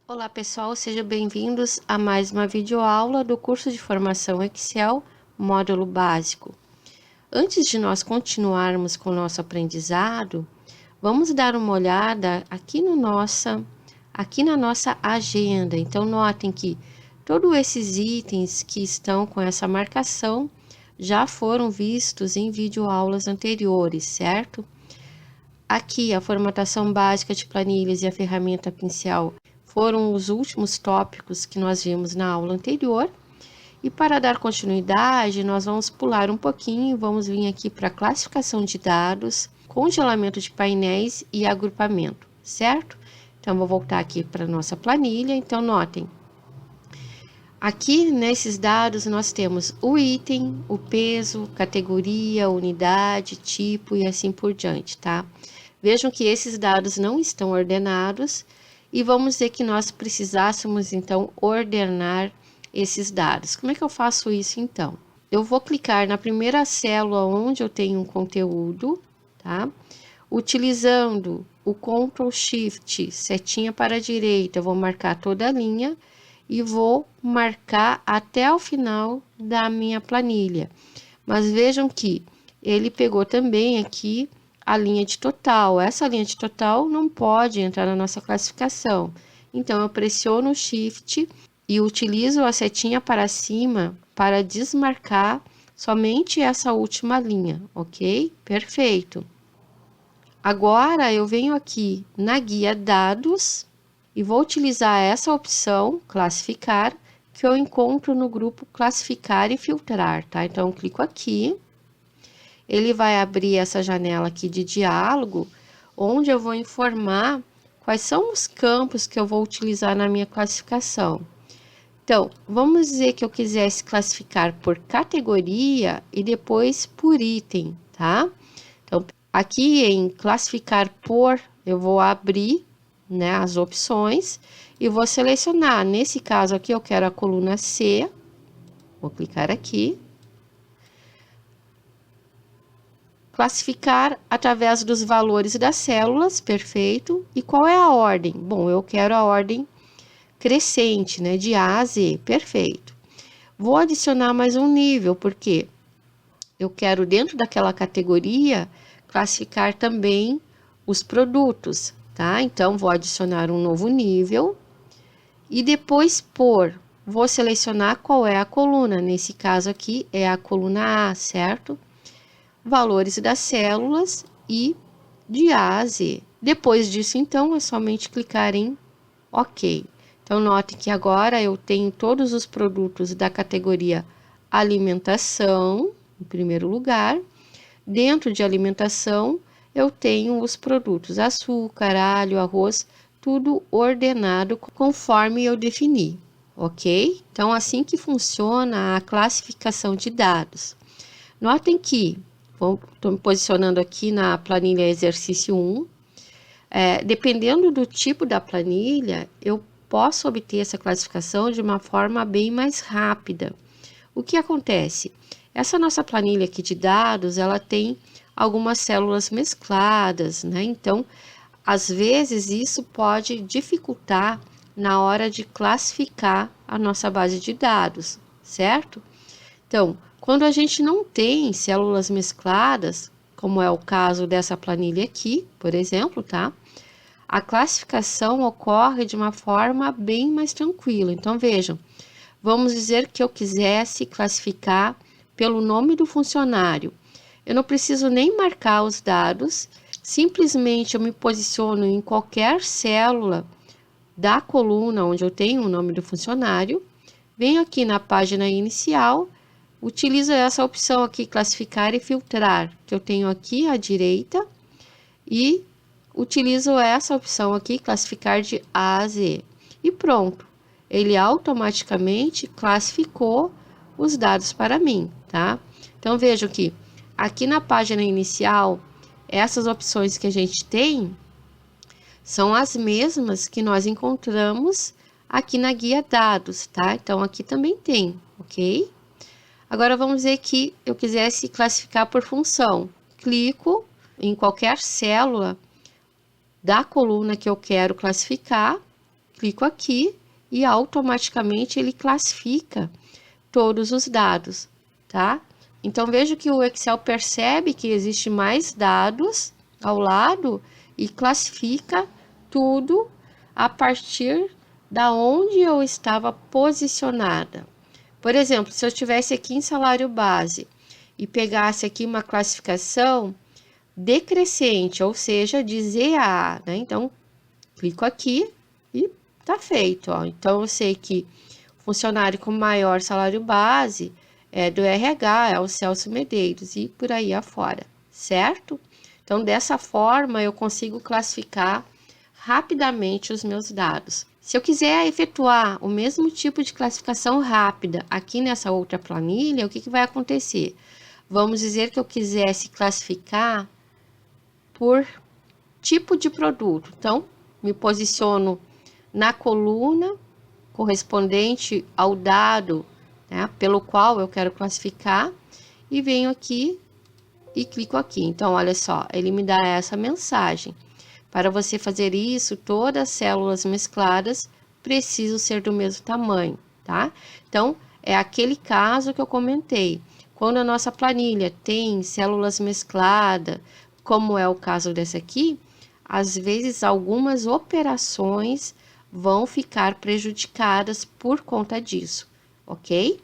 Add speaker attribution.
Speaker 1: Olá pessoal, sejam bem-vindos a mais uma videoaula do curso de formação Excel, módulo básico. Antes de nós continuarmos com o nosso aprendizado, vamos dar uma olhada aqui na nossa agenda. Então notem que todos esses itens que estão com essa marcação já foram vistos em videoaulas anteriores, certo? Aqui a formatação básica de planilhas e a ferramenta pincel foram os últimos tópicos que nós vimos na aula anterior. E para dar continuidade, nós vamos pular um pouquinho, vamos vir aqui para classificação de dados, congelamento de painéis e agrupamento, certo? Então, vou voltar aqui para a nossa planilha. Então, notem, aqui nesses dados nós temos o item, o peso, categoria, unidade, tipo e assim por diante, tá? Vejam que esses dados não estão ordenados e vamos dizer que nós precisássemos então ordenar esses dados. Como é que eu faço isso então? Eu vou clicar na primeira célula onde eu tenho um conteúdo, tá? Utilizando o Ctrl Shift, setinha para a direita, eu vou marcar toda a linha e vou marcar até o final da minha planilha. Mas vejam que ele pegou também aqui a linha de total. Essa linha de total não pode entrar na nossa classificação. Então, eu pressiono o Shift e utilizo a setinha para cima para desmarcar somente essa última linha, ok? Perfeito. Agora, eu venho aqui na guia Dados e vou utilizar essa opção, Classificar, que eu encontro no grupo Classificar e Filtrar, tá? Então, eu clico aqui. Ele vai abrir essa janela aqui de diálogo, onde eu vou informar quais são os campos que eu vou utilizar na minha classificação. Então, vamos dizer que eu quisesse classificar por categoria e depois por item, tá? Então, aqui em classificar por, eu vou abrir, né, as opções e vou selecionar. Nesse caso aqui, eu quero a coluna C, vou clicar aqui. Classificar através dos valores das células, perfeito. E qual é a ordem? Bom, eu quero a ordem crescente, né, de A a Z, perfeito. Vou adicionar mais um nível, porque eu quero dentro daquela categoria classificar também os produtos, tá? Então, vou adicionar um novo nível e depois vou selecionar qual é a coluna. Nesse caso aqui é a coluna A, certo? Valores das células e de A a Z. Depois disso, então, é somente clicar em OK. Então, note que agora eu tenho todos os produtos da categoria alimentação, em primeiro lugar. Dentro de alimentação, eu tenho os produtos açúcar, alho, arroz, tudo ordenado conforme eu defini, ok? Então, assim que funciona a classificação de dados. Notem que estou me posicionando aqui na planilha exercício 1. Dependendo do tipo da planilha, eu posso obter essa classificação de uma forma bem mais rápida. O que acontece? Essa nossa planilha aqui de dados, ela tem algumas células mescladas, né? Então, às vezes, isso pode dificultar na hora de classificar a nossa base de dados, certo? Então, quando a gente não tem células mescladas, como é o caso dessa planilha aqui, por exemplo, tá? A classificação ocorre de uma forma bem mais tranquila. Então, vejam, vamos dizer que eu quisesse classificar pelo nome do funcionário. Eu não preciso nem marcar os dados, simplesmente eu me posiciono em qualquer célula da coluna onde eu tenho o nome do funcionário, venho aqui na página inicial, utilizo essa opção aqui, classificar e filtrar, que eu tenho aqui à direita, e utilizo essa opção aqui, classificar de A a Z. E pronto, ele automaticamente classificou os dados para mim, tá? Então, vejam que aqui na página inicial, essas opções que a gente tem são as mesmas que nós encontramos aqui na guia dados, tá? Então, aqui também tem, ok? Agora, vamos dizer que eu quisesse classificar por função. Clico em qualquer célula da coluna que eu quero classificar clico aqui e automaticamente ele classifica todos os dados, tá? Então, vejo que o Excel percebe que existe mais dados ao lado e classifica tudo a partir da onde eu estava posicionada. Por exemplo, se eu estivesse aqui em salário base e pegasse aqui uma classificação decrescente, ou seja, de Z a A, né? Então, clico aqui e tá feito, ó. Então, eu sei que o funcionário com maior salário base é do RH, é o Celso Medeiros e por aí afora, certo? Então, dessa forma, eu consigo classificar rapidamente os meus dados. Se eu quiser efetuar o mesmo tipo de classificação rápida aqui nessa outra planilha, o que vai acontecer? Vamos dizer que eu quisesse classificar por tipo de produto. Então, me posiciono na coluna correspondente ao dado, né, pelo qual eu quero classificar e venho aqui e clico aqui. Então, olha só, ele me dá essa mensagem. Para você fazer isso, todas as células mescladas precisam ser do mesmo tamanho, tá? Então, é aquele caso que eu comentei. Quando a nossa planilha tem células mescladas, como é o caso dessa aqui, às vezes algumas operações vão ficar prejudicadas por conta disso, ok?